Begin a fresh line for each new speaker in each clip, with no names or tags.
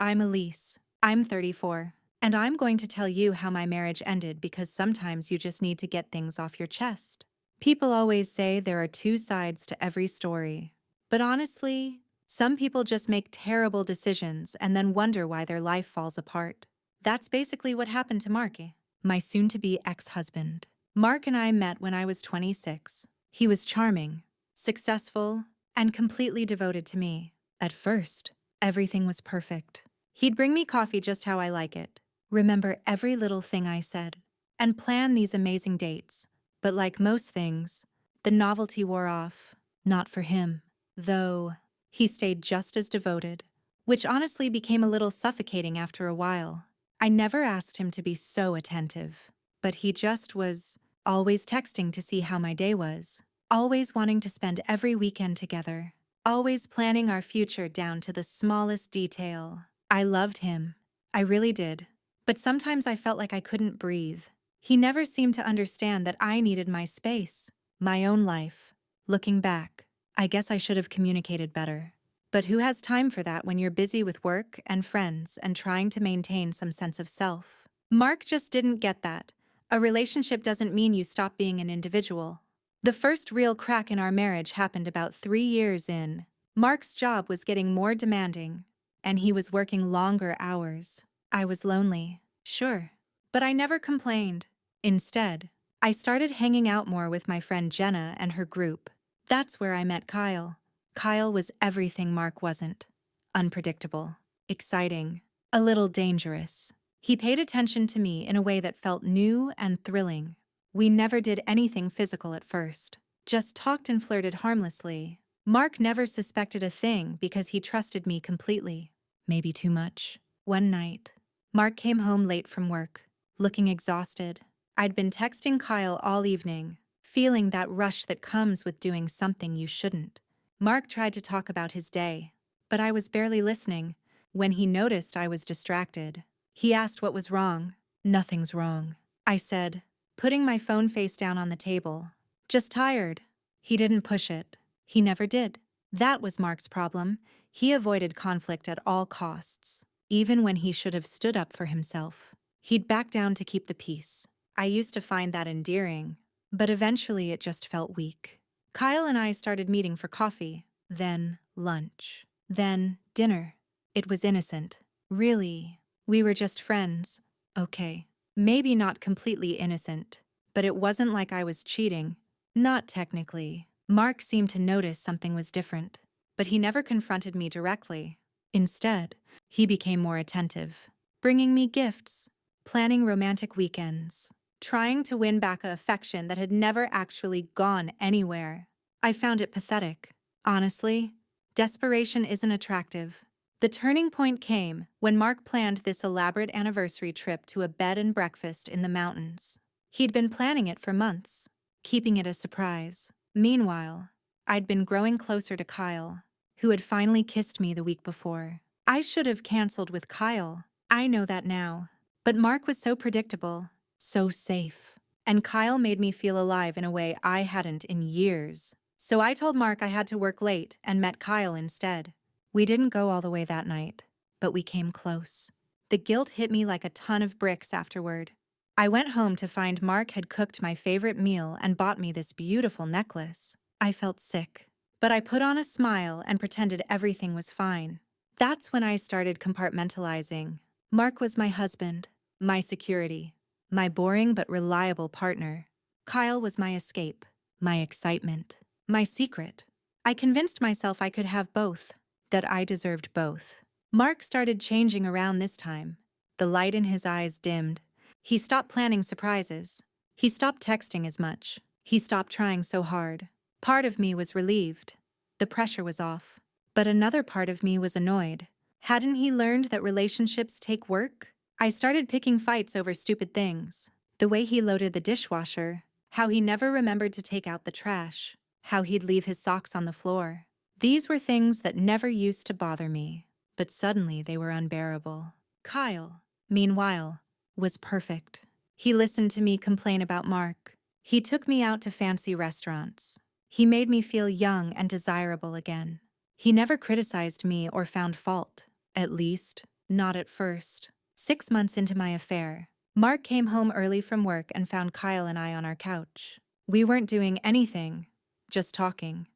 I'm Elise. I'm 34. And I'm going to tell you how my marriage ended because sometimes you just need to get things off your chest. People always say there are two sides to every story. But honestly, some people just make terrible decisions and then wonder why their life falls apart. That's basically what happened to Mark, my soon to be ex husband. Mark and I met when I was 26. He was charming, successful, and completely devoted to me. At first, everything was perfect. He'd bring me coffee just how I like it, remember every little thing I said, and plan these amazing dates. But like most things, the novelty wore off. Not for him, though. He stayed just as devoted, which honestly became a little suffocating after a while. I never asked him to be so attentive, but he just was always texting to see how my day was, always wanting to spend every weekend together, always planning our future down to the smallest detail. I loved him. I really did. But sometimes I felt like I couldn't breathe. He never seemed to understand that I needed my space, my own life. Looking back, I guess I should have communicated better. But who has time for that when you're busy with work and friends and trying to maintain some sense of self? Mark just didn't get that. A relationship doesn't mean you stop being an individual. The first real crack in our marriage happened about 3 years in. Mark's job was getting more demanding, and he was working longer hours. I was lonely, sure, but I never complained. Instead, I started hanging out more with my friend Jenna and her group. That's where I met Kyle. Kyle was everything Mark wasn't. Unpredictable, exciting, a little dangerous. He paid attention to me in a way that felt new and thrilling. We never did anything physical at first, just talked and flirted harmlessly. Mark never suspected a thing because he trusted me completely. Maybe too much. One night, Mark came home late from work, looking exhausted. I'd been texting Kyle all evening, feeling that rush that comes with doing something you shouldn't. Mark tried to talk about his day, but I was barely listening. When he noticed I was distracted, he asked what was wrong. Nothing's wrong, I said, putting my phone face down on the table. Just tired. He didn't push it. He never did. That was Mark's problem. He avoided conflict at all costs, even when he should have stood up for himself. He'd back down to keep the peace. I used to find that endearing, but eventually it just felt weak. Kyle and I started meeting for coffee, then lunch, then dinner. It was innocent. Really, we were just friends. Okay, maybe not completely innocent, but it wasn't like I was cheating. Not technically. Mark seemed to notice something was different, but he never confronted me directly. Instead, he became more attentive, bringing me gifts, planning romantic weekends, trying to win back a affection that had never actually gone anywhere. I found it pathetic. Honestly, desperation isn't attractive. The turning point came when Mark planned this elaborate anniversary trip to a bed and breakfast in the mountains. He'd been planning it for months, keeping it a surprise. Meanwhile, I'd been growing closer to Kyle, who had finally kissed me the week before. I should have canceled with Kyle. I know that now. But Mark was so predictable, so safe. And Kyle made me feel alive in a way I hadn't in years. So I told Mark I had to work late and met Kyle instead. We didn't go all the way that night, but we came close. The guilt hit me like a ton of bricks afterward. I went home to find Mark had cooked my favorite meal and bought me this beautiful necklace. I felt sick, but I put on a smile and pretended everything was fine. That's when I started compartmentalizing. Mark was my husband, my security, my boring but reliable partner. Kyle was my escape, my excitement, my secret. I convinced myself I could have both, that I deserved both. Mark started changing around this time. The light in his eyes dimmed. He stopped planning surprises. He stopped texting as much. He stopped trying so hard. Part of me was relieved. The pressure was off. But another part of me was annoyed. Hadn't he learned that relationships take work? I started picking fights over stupid things. The way he loaded the dishwasher, how he never remembered to take out the trash, how he'd leave his socks on the floor. These were things that never used to bother me, but suddenly they were unbearable. Kyle, meanwhile, was perfect. He listened to me complain about Mark. He took me out to fancy restaurants. He made me feel young and desirable again. He never criticized me or found fault. At least, Not at first. 6 months into my affair, Mark came home early from work and found Kyle and I on our couch. We weren't doing anything, just talking.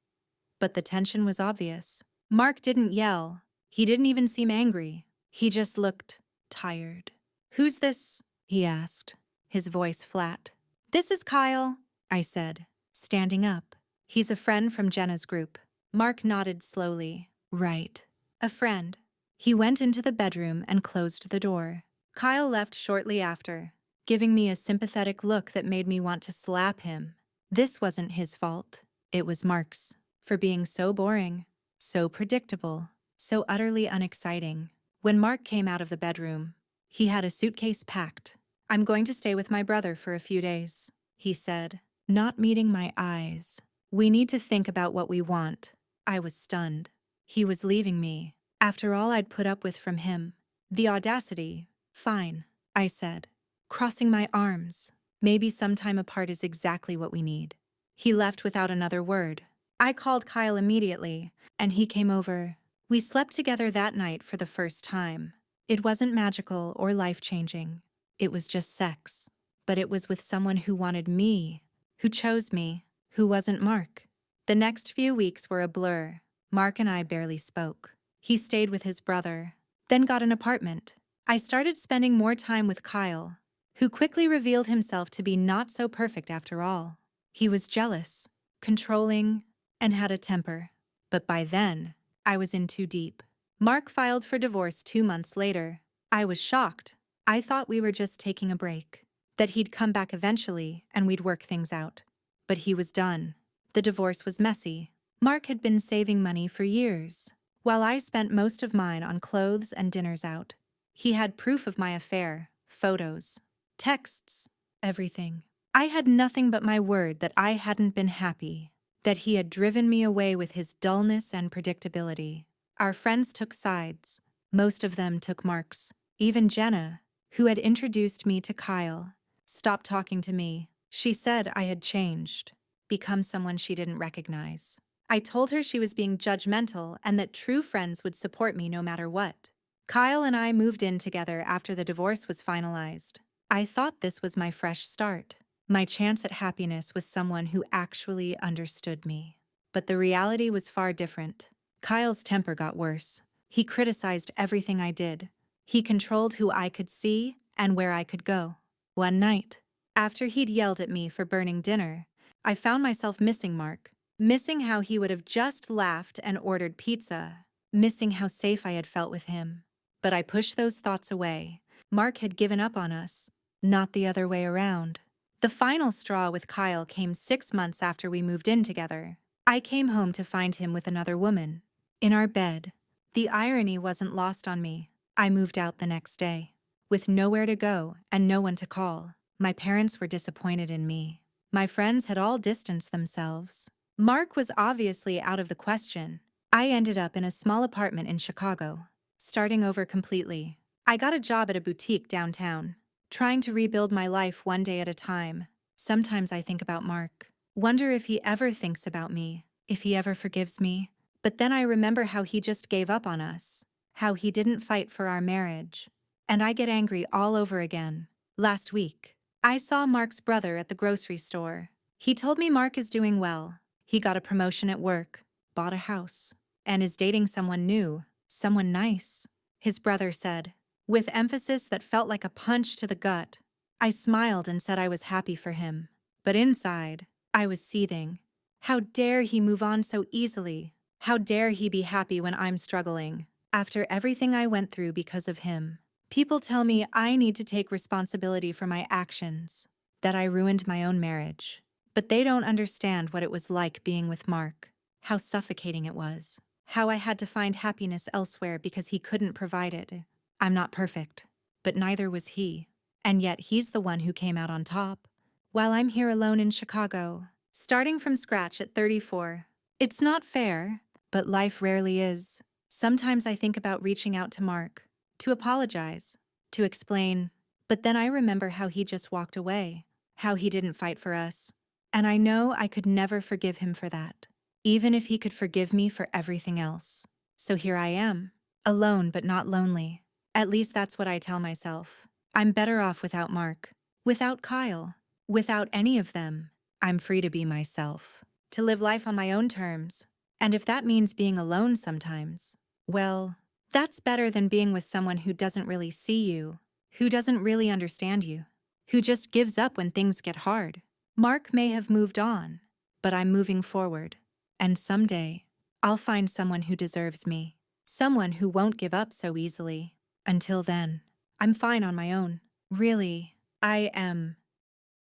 But the tension was obvious. Mark didn't yell. He didn't even seem angry. He just looked tired. "Who's this?" he asked, his voice flat. "This is Kyle," I said, standing up. "He's a friend from Jenna's group." Mark nodded slowly. "Right. A friend." He went into the bedroom and closed the door. Kyle left shortly after, giving me a sympathetic look that made me want to slap him. This wasn't his fault. It was Mark's, for being so boring, so predictable, so utterly unexciting. When Mark came out of the bedroom, he had a suitcase packed. "I'm going to stay with my brother for a few days," he said, not meeting my eyes. "We need to think about what we want." I was stunned. He was leaving me, after all I'd put up with from him. The audacity. "Fine," I said, crossing my arms. "Maybe some time apart is exactly what we need." He left without another word. I called Kyle immediately, and he came over. We slept together that night for the first time. It wasn't magical or life-changing. It was just sex. But it was with someone who wanted me, who chose me, who wasn't Mark. The next few weeks were a blur. Mark and I barely spoke. He stayed with his brother, then got an apartment. I started spending more time with Kyle, who quickly revealed himself to be not so perfect after all. He was jealous, controlling, and had a temper. But by then, I was in too deep. Mark filed for divorce 2 months later. I was shocked. I thought we were just taking a break, that he'd come back eventually and we'd work things out. But he was done. The divorce was messy. Mark had been saving money for years, while I spent most of mine on clothes and dinners out. He had proof of my affair, photos, texts, everything. I had nothing but my word that I hadn't been happy, that he had driven me away with his dullness and predictability. Our friends took sides. Most of them took Mark's. Even Jenna, who had introduced me to Kyle, stopped talking to me. She said I had changed, become someone she didn't recognize. I told her she was being judgmental and that true friends would support me no matter what. Kyle and I moved in together after the divorce was finalized. I thought this was my fresh start, my chance at happiness with someone who actually understood me. But the reality was far different. Kyle's temper got worse. He criticized everything I did. He controlled who I could see and where I could go. One night, after he'd yelled at me for burning dinner, I found myself missing Mark, missing how he would have just laughed and ordered pizza, missing how safe I had felt with him. But I pushed those thoughts away. Mark had given up on us, not the other way around. The final straw with Kyle came 6 months after we moved in together. I came home to find him with another woman, in our bed. The irony wasn't lost on me. I moved out the next day, with nowhere to go and no one to call. My parents were disappointed in me. My friends had all distanced themselves. Mark was obviously out of the question. I ended up in a small apartment in Chicago, starting over completely. I got a job at a boutique downtown, trying to rebuild my life one day at a time. Sometimes I think about Mark, wonder if he ever thinks about me, if he ever forgives me. But then I remember how he just gave up on us, how he didn't fight for our marriage. And I get angry all over again. Last week, I saw Mark's brother at the grocery store. He told me Mark is doing well. He got a promotion at work, bought a house, and is dating someone new, someone nice. His brother said, with emphasis that felt like a punch to the gut. I smiled and said I was happy for him. But inside, I was seething. How dare he move on so easily? How dare he be happy when I'm struggling? After everything I went through because of him. People tell me I need to take responsibility for my actions, that I ruined my own marriage. But they don't understand what it was like being with Mark, how suffocating it was, how I had to find happiness elsewhere because he couldn't provide it. I'm not perfect, but neither was he. And yet he's the one who came out on top, while I'm here alone in Chicago, starting from scratch at 34. It's not fair, but life rarely is. Sometimes I think about reaching out to Mark, to apologize, to explain, but then I remember how he just walked away, how he didn't fight for us. And I know I could never forgive him for that, even if he could forgive me for everything else. So here I am, alone but not lonely, At least that's what I tell myself. I'm better off without Mark, without Kyle, without any of them. I'm free to be myself, to live life on my own terms. And if that means being alone sometimes, well, that's better than being with someone who doesn't really see you, who doesn't really understand you, who just gives up when things get hard. Mark may have moved on, but I'm moving forward. And someday, I'll find someone who deserves me, someone who won't give up so easily. Until then, I'm fine on my own. Really, I am.